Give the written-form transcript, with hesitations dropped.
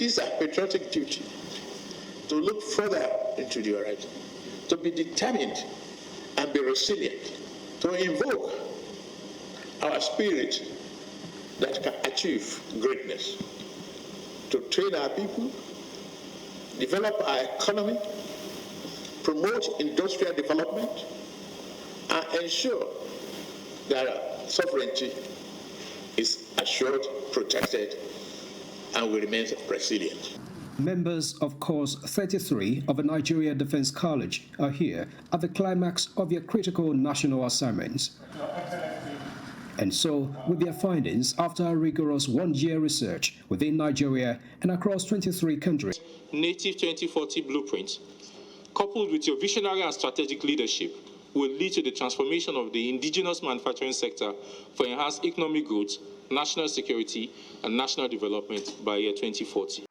it is our patriotic duty to look further into the horizon, to be determined and be resilient, to invoke our spirit that can achieve greatness, to train our people, develop our economy, promote industrial development, and ensure that our sovereignty is assured, protected, and will remain resilient. Members of Course 33 of the Nigeria Defense College are here at the climax of their critical national assignments. And so, with their findings after a rigorous one-year research within Nigeria and across 23 countries. Native 2040 blueprint, coupled with your visionary and strategic leadership, will lead to the transformation of the indigenous manufacturing sector for enhanced economic growth, national security, and national development by year 2040.